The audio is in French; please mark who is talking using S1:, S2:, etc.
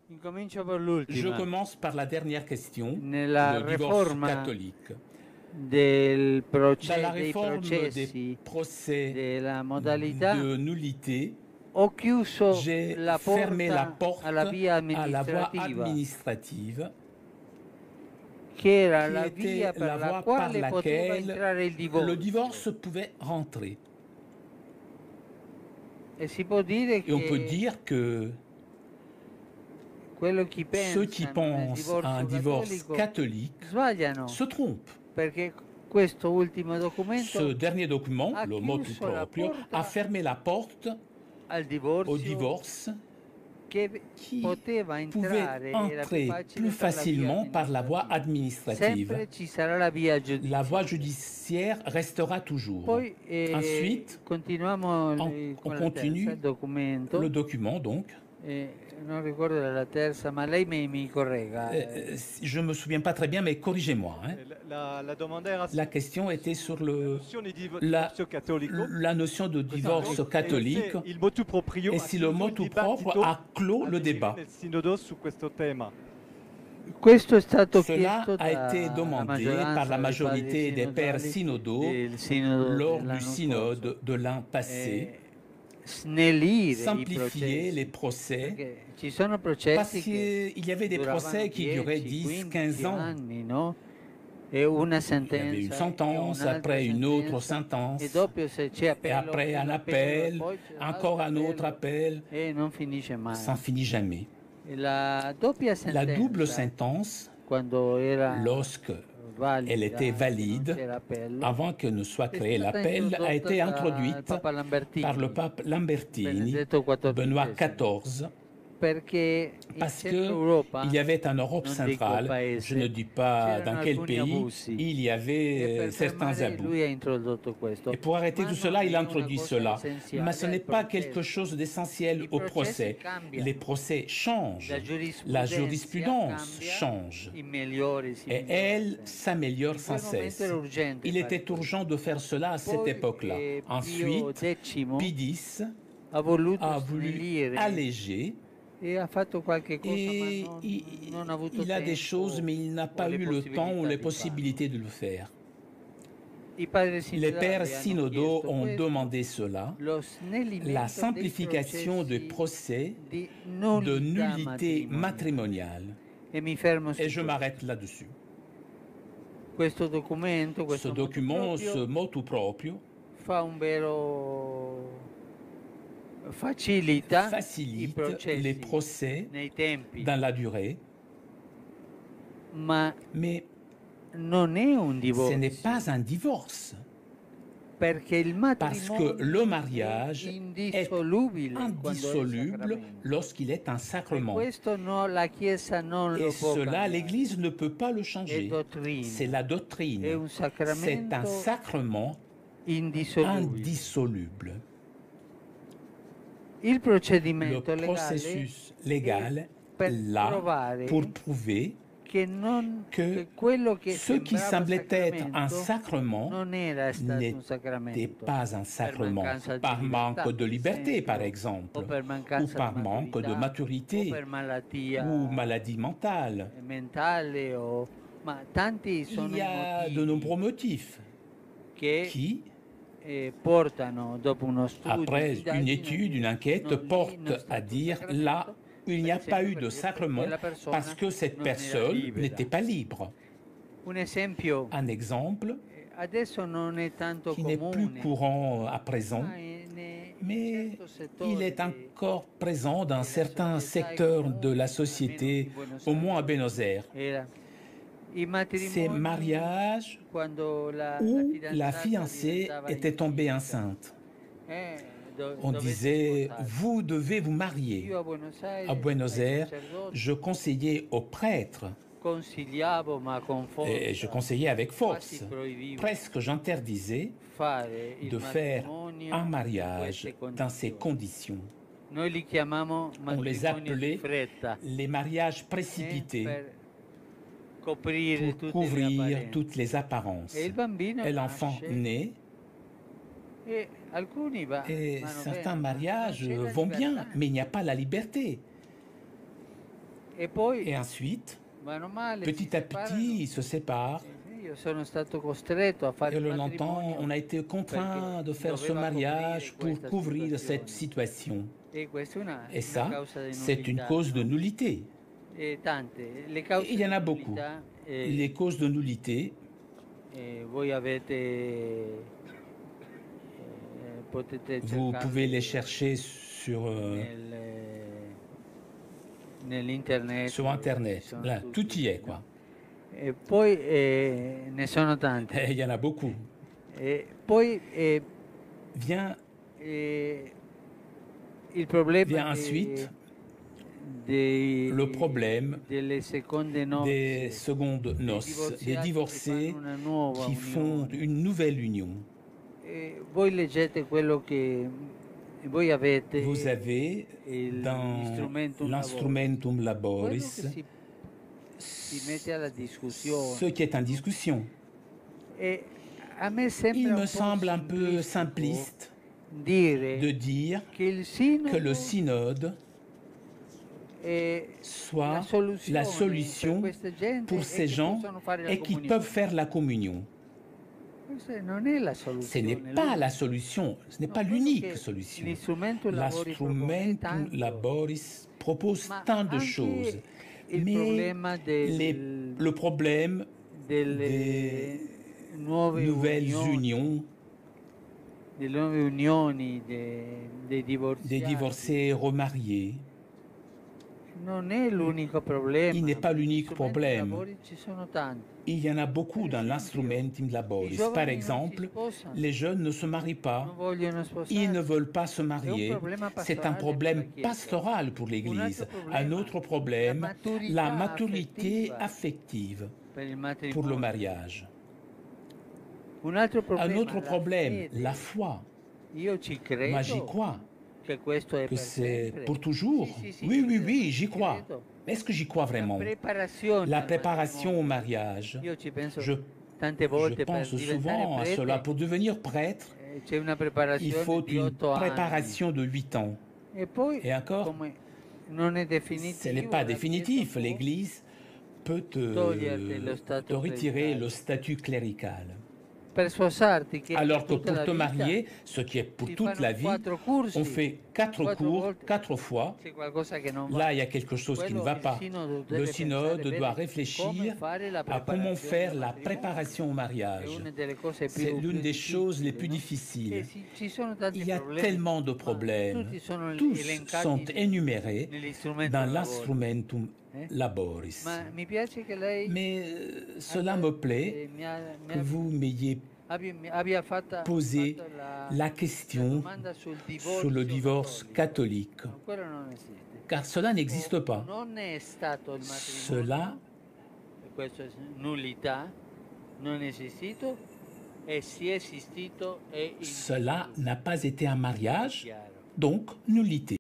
S1: Je commence par la dernière question,
S2: Nella
S1: le divorce
S2: riforma
S1: catholique.
S2: dei
S1: Dans la réforme des
S2: processi,
S1: procès
S2: della modalità,
S1: de nullité,
S2: ho chiuso
S1: j'ai
S2: la
S1: fermé la
S2: porta
S1: porte
S2: alla via
S1: à la voie
S2: amministrativa,
S1: administrative,
S2: che era
S1: qui
S2: la
S1: était
S2: via per
S1: la
S2: la
S1: voie par
S2: quale poteva
S1: laquelle
S2: entrare il
S1: le
S2: divorzio.
S1: divorce pouvait rentrer.
S2: E si può dire
S1: Et on peut
S2: che
S1: dire que ceux qui pensent à un divorce catholique
S2: sbagliano,
S1: se trompent.
S2: perché questo ultimo documento
S1: Ce dernier document,
S2: ha
S1: le motu
S2: chiuso la
S1: proprio,
S2: porta
S1: a fermé la porte
S2: al
S1: au
S2: divorzio
S1: divorce
S2: che
S1: qui
S2: poteva
S1: pouvait
S2: entrare, era più
S1: entrer
S2: facile
S1: plus
S2: per la via
S1: facilement par la voie
S2: amministrativa.
S1: administrative.
S2: Sempre ci sarà la via
S1: La voie
S2: giudiziaria.
S1: judiciaire restera toujours.
S2: Poi
S1: Ensuite,
S2: continuiamo
S1: on
S2: con la
S1: continue
S2: terza, il documento.
S1: le document donc.
S2: Non ricordo la terza, ma lei mi corregga.
S1: Je ne me souviens pas très bien, mais corrigez-moi. Hein. La question était sur la notion de divorce catholique et si le motu proprio a clos le débat. Cela a été demandé par la majorité des pères synodaux lors du synode de l'an passé. Simplifier les procès, parce qu'il y avait des procès qui duraient 10, 15 ans. Il y avait une sentence, après une autre sentence, et après un appel, encore un autre appel. Ça n'en finit jamais. La double sentence, lorsque elle était valide, avant que ne soit créé l'appel, a été introduite par le pape Lambertini, Benoît XIV, parce qu'il y avait en Europe centrale, je ne dis pas dans quel pays, il y avait certains abus. Et pour arrêter tout cela, il introduit cela. Mais ce n'est pas quelque chose d'essentiel au procès. Les procès changent, la jurisprudence change, et elle s'améliore sans cesse. Il était urgent de faire cela à cette époque-là. Ensuite, Pie X a voulu alléger. Et il a des choses, mais il n'a pas eu le temps ou les possibilités de le faire. Les pères synodaux ont demandé cela, la simplification des procès de nullité matrimoniale. Et je m'arrête là-dessus. Ce document, ce motu proprio, facilite les procès dans la durée, mais ce n'est pas un divorce, parce que le mariage est indissoluble lorsqu'il est un sacrement. Et cela, l'Église ne peut pas le changer. C'est la doctrine. C'est un sacrement indissoluble. Le processus légal là pour prouver que ce qui semblait être un sacrement n'était pas un sacrement par manque de liberté, par exemple, ou par manque de maturité, ou maladie mentale. Il y a de nombreux motifs qui, après une étude, une enquête, portent à dire là, il n'y a pas eu de sacrement parce que cette personne n'était pas libre. Un exemple qui n'est plus courant à présent, mais il est encore présent dans certains secteurs de la société, au moins à Buenos Aires. Ces mariages où la fiancée était tombée enceinte. On disait, vous devez vous marier. À Buenos Aires, je conseillais aux prêtres, et je conseillais avec force, presque j'interdisais de faire un mariage dans ces conditions. On les appelait les mariages précipités, pour couvrir toutes les apparences. Et l'enfant naît, et certains mariages vont bien, mais il n'y a pas la liberté. Et ensuite, petit à petit, ils se séparent. Et le longtemps, on a été contraint de faire ce mariage pour couvrir cette situation. Et ça, c'est une cause de nullité. Il y en a beaucoup. Les causes de nullité, vous pouvez les chercher sur Internet. Là, tout y est, quoi.
S2: E poi ne sono tante.
S1: Il y en a beaucoup.
S2: E poi
S1: vient
S2: il problema
S1: vient ensuite le problème des secondes noces, des divorcés qui font une nouvelle union.
S2: Voi leggete quello che voi avete.
S1: Vous avez dans l'instrumentum laboris ce qui est en discussion. Il me semble un peu simpliste de dire que le synode soit la solution pour ces gens et qui peuvent faire la communion. Ce n'est pas la solution, ce n'est pas l'unique solution. L'instrumentum laboris propose tant de choses. Mais le problème des nouvelles unions, des divorcés remariés, il n'est pas l'unique problème. Il y en a beaucoup dans l'instrumentum laboris. Par exemple, les jeunes ne se marient pas. Ils ne veulent pas se marier. C'est un problème pastoral pour l'Église. Un autre problème, la maturité affective pour le mariage. Un autre problème, la foi. Moi, j'y crois. Que c'est pour toujours. Oui, j'y crois. Est-ce que j'y crois vraiment? La préparation au mariage. Je pense souvent à cela. Pour devenir prêtre, il faut une préparation de 8 ans. Et encore, ce n'est pas définitif. L'Église peut te retirer le statut clérical. Alors que pour te marier, ce qui est pour toute la vie, on fait 4 cours, 4 fois. Là, il y a quelque chose qui ne va pas. Le synode doit réfléchir à comment faire la préparation au mariage. C'est l'une des choses les plus difficiles. Il y a tellement de problèmes. Tous sont énumérés dans l'instrumentum laboris. Mais cela me plaît que vous m'ayez posé la question sur le divorce catholique, car cela n'existe pas. Cela n'a pas été un mariage, donc nullité.